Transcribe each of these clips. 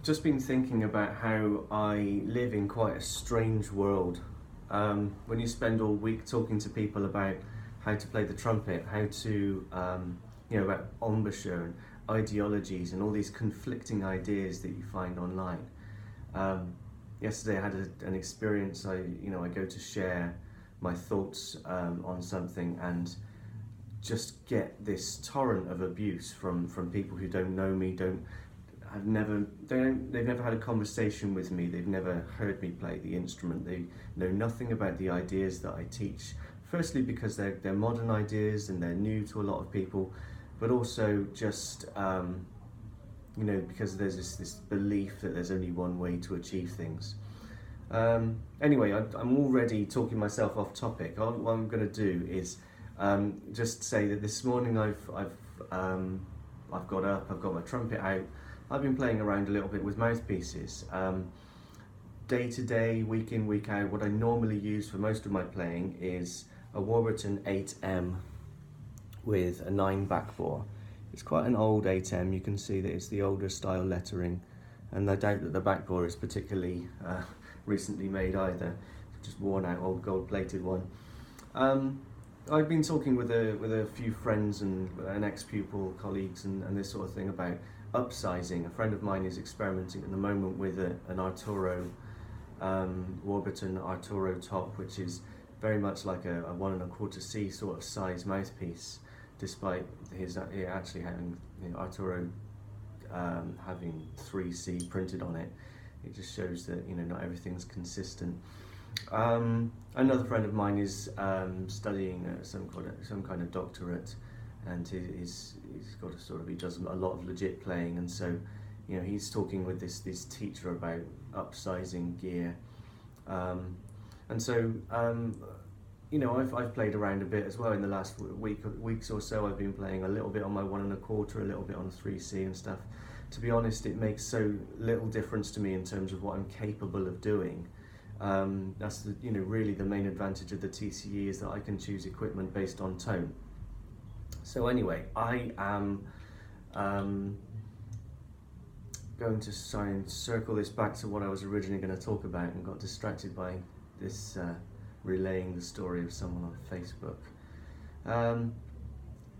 just been thinking about how I live in quite a strange world. When you spend all week talking to people about how to play the trumpet, how to, about embouchure and ideologies and all these conflicting ideas that you find online. Yesterday I had an experience. I go to share my thoughts on something and just get this torrent of abuse from people who don't know me, they've never had a conversation with me, they've never heard me play the instrument, they know nothing about the ideas that I teach. Firstly, because they're modern ideas and they're new to a lot of people, but also just because there's this belief that there's only one way to achieve things. Anyway, I'm already talking myself off topic. What I'm going to do is just say that this morning I've got up, I've got my trumpet out. I've been playing around a little bit with mouthpieces. Day to day, week in, week out, what I normally use for most of my playing is a Warburton 8M with a 9 backbore. It's quite an old 8M. You can see that it's the older style lettering, and I doubt that the backbore is particularly recently made either. Just worn out old gold plated one. I've been talking with a few friends and an ex-pupil, colleagues and this sort of thing about upsizing. A friend of mine is experimenting at the moment with an Arturo, Warburton Arturo top, which is very much like a 1 1/4 C sort of size mouthpiece, despite his actually having Arturo having 3C printed on it. It just shows that not everything's consistent. Another friend of mine is studying some kind of doctorate, and he's got he does a lot of legit playing, and so he's talking with this teacher about upsizing gear, and so I've played around a bit as well in the last weeks or so. I've been playing a little bit on my 1 1/4, a little bit on 3C and stuff. To be honest, it makes so little difference to me in terms of what I'm capable of doing. That's really the main advantage of the TCE, is that I can choose equipment based on tone. So anyway, I am going to try and circle this back to what I was originally going to talk about, and got distracted by this relaying the story of someone on Facebook.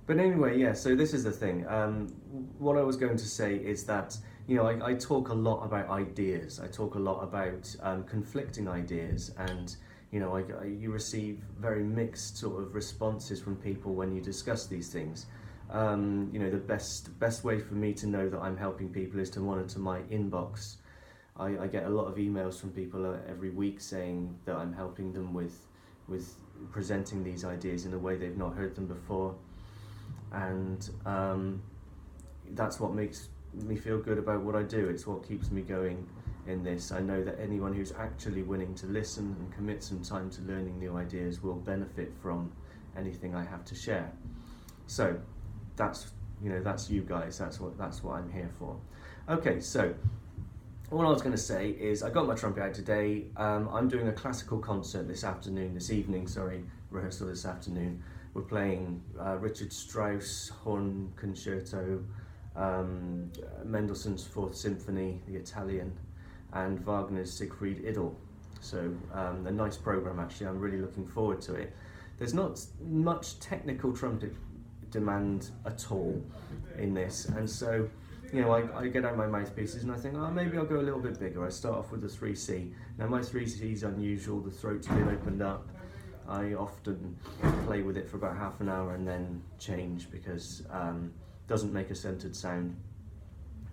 But anyway, yeah, so this is the thing. What I was going to say is that I talk a lot about ideas. I talk a lot about conflicting ideas, and you receive very mixed sort of responses from people when you discuss these things. The best way for me to know that I'm helping people is to monitor my inbox. I get a lot of emails from people every week saying that I'm helping them with presenting these ideas in a way they've not heard them before, and that's what makes me feel good about what I do. It's what keeps me going in this. I know that anyone who's actually willing to listen and commit some time to learning new ideas will benefit from anything I have to share. So that's you guys. That's what I'm here for. Okay, so what I was going to say is I got my trumpet out today. I'm doing a classical concert this evening, rehearsal this afternoon. We're playing Richard Strauss Horn Concerto, Mendelssohn's Fourth Symphony, the Italian, and Wagner's Siegfried Idyll. So a nice program, actually. I'm really looking forward to it. There's not much technical trumpet demand at all in this, and so I get out my mouthpieces and I think, maybe I'll go a little bit bigger. I start off with the 3C. Now my 3C is unusual. The throat's been opened up. I often play with it for about half an hour and then change, because it doesn't make a centered sound,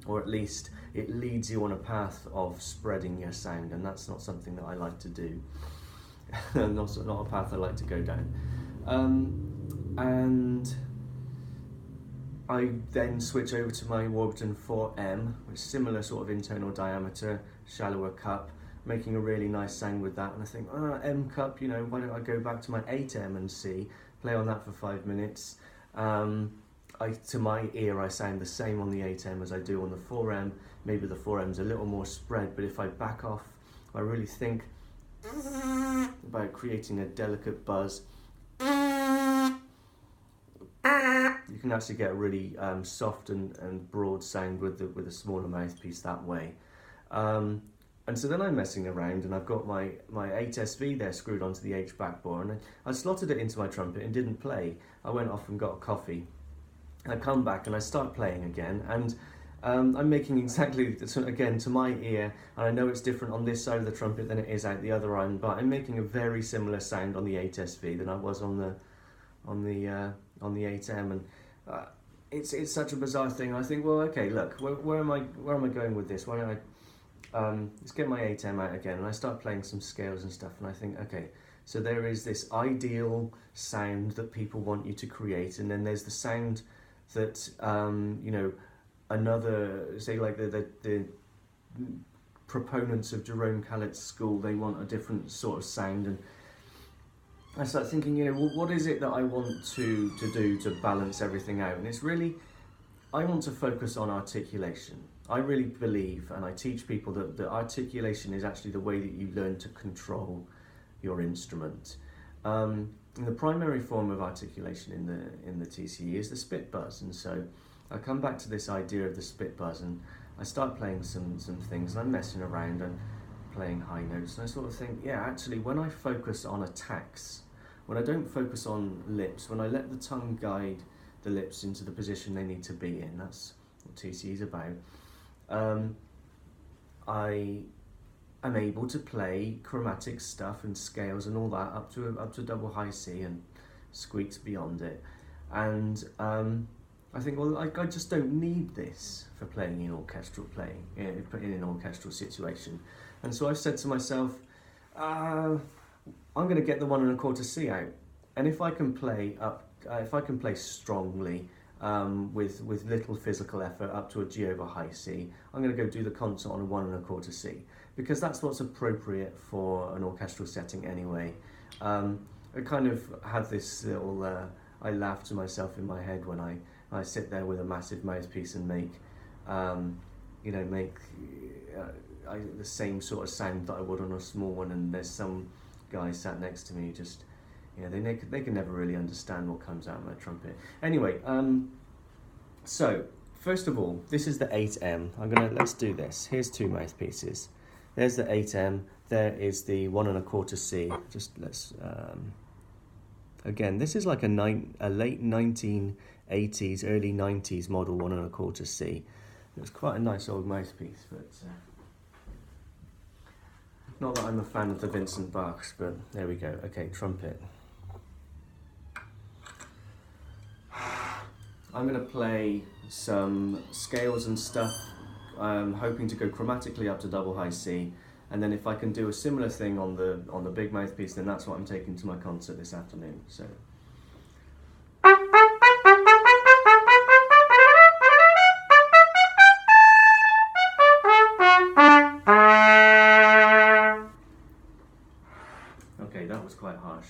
or at least it leads you on a path of spreading your sound, and that's not something that I like to do. not a path I like to go down. And I then switch over to my Warburton 4M, which is similar sort of internal diameter, shallower cup, making a really nice sound with that. And I think, M cup, why don't I go back to my 8M and C, play on that for 5 minutes. To my ear, I sound the same on the 8M as I do on the 4M. Maybe the 4M's a little more spread, but if I back off, I really think about creating a delicate buzz. You can actually get a really soft and broad sound with a smaller mouthpiece that way. And so then I'm messing around, and I've got my 8SV there screwed onto the H back bore, and I slotted it into my trumpet and didn't play. I went off and got a coffee. I come back and I start playing again, and I'm making exactly, again, to my ear, and I know it's different on this side of the trumpet than it is out the other end, but I'm making a very similar sound on the 8SV than I was on the 8M, and it's such a bizarre thing. I think, well, okay, look, where am I going with this? Why don't I let's get my 8M out again, and I start playing some scales and stuff, and I think, okay, so there is this ideal sound that people want you to create, and then there's the sound that another, say, like the proponents of Jerome Callett's school, they want a different sort of sound, and I start thinking, what is it that I want to do to balance everything out? And it's really, I want to focus on articulation. I really believe, and I teach people, that articulation is actually the way that you learn to control your instrument. The primary form of articulation in the TCE is the spit buzz, and so I come back to this idea of the spit buzz, and I start playing some things, and I'm messing around and playing high notes, and I sort of think, yeah, actually, when I focus on attacks, when I don't focus on lips, when I let the tongue guide the lips into the position they need to be in, that's what TCE is about, I am able to play chromatic stuff and scales and all that up to double high C and squeaks beyond it, and I think, well, I just don't need this for playing in orchestral playing, in an orchestral situation. And so I've said to myself, I'm going to get the 1 1/4 C out, and if I can play strongly with little physical effort up to a G over high C, I'm going to go do the concert on a 1 1/4 C, because that's what's appropriate for an orchestral setting anyway. I kind of have this little, I laugh to myself in my head when I sit there with a massive mouthpiece and make the same sort of sound that I would on a small one, and there's some guy sat next to me just, they can never really understand what comes out of my trumpet. Anyway, so first of all, this is the 8M. Let's do this. Here's 2 mouthpieces. There's the 8M. There is the 1 1/4 C. Just let's again, this is like a late 1980s, early 90s model 1 1/4 C. It was quite a nice old mouthpiece, but not that I'm a fan of the Vincent Bachs, but there we go. Okay, trumpet. I'm going to play some scales and stuff, hoping to go chromatically up to double high C, and then if I can do a similar thing on the big mouthpiece, then that's what I'm taking to my concert this afternoon. So. Okay, that was quite harsh.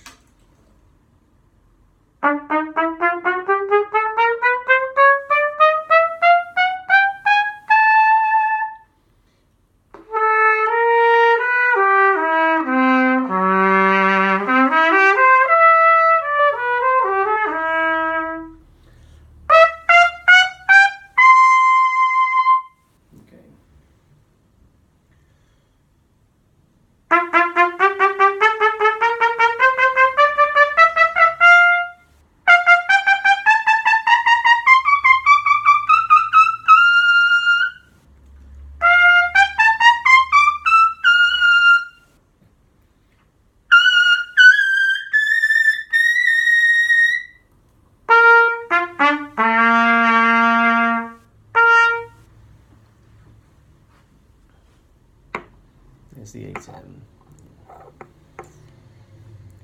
There's the 8M.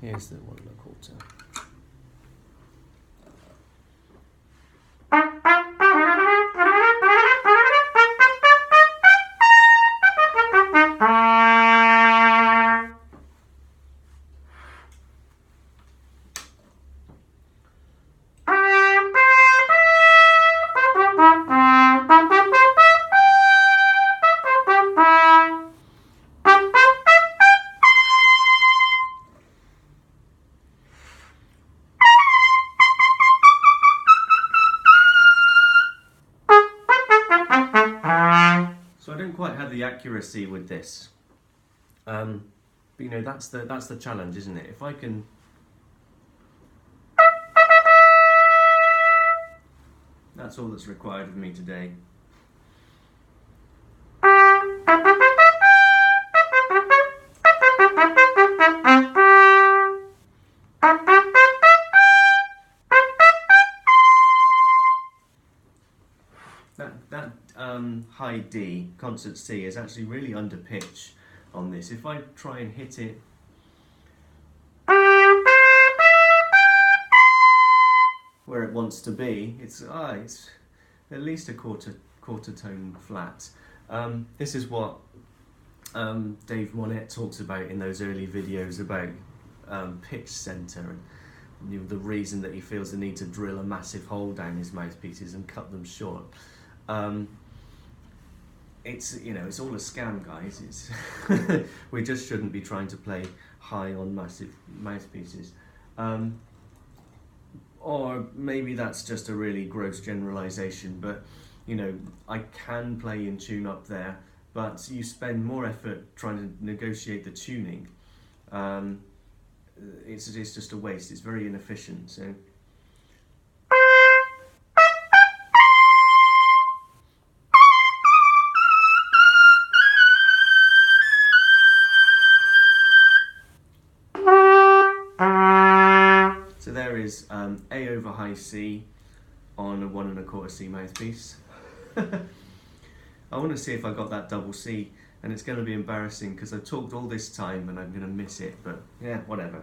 Here's the 1 1/4. So I don't quite have the accuracy with this, but you know, that's the challenge, isn't it? If I can, that's all that's required of me today. That high D, concert C, is actually really under pitch on this. If I try and hit it where it wants to be, it's at least a quarter tone flat. This is what Dave Monette talks about in those early videos about pitch center, and you know, the reason that he feels the need to drill a massive hole down his mouthpieces and cut them short. It's, you know, it's all a scam, guys. It's we just shouldn't be trying to play high on massive mouthpieces. Or maybe that's just a really gross generalization, but you know, I can play in tune up there, but you spend more effort trying to negotiate the tuning. It's just a waste. It's very inefficient. So there is A over high C on a 1 1/4 C mouthpiece. I want to see if I got that double C, and it's going to be embarrassing because I've talked all this time and I'm going to miss it, but yeah, whatever.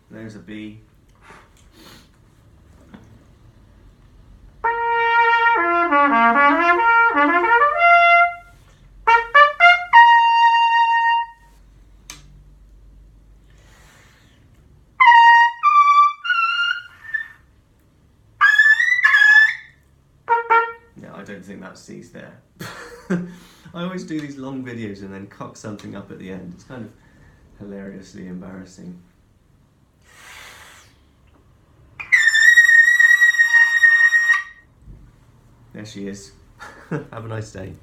There's a B. Yeah, I don't think that C's there. I always do these long videos and then cock something up at the end. It's kind of hilariously embarrassing. There she is. Have a nice day.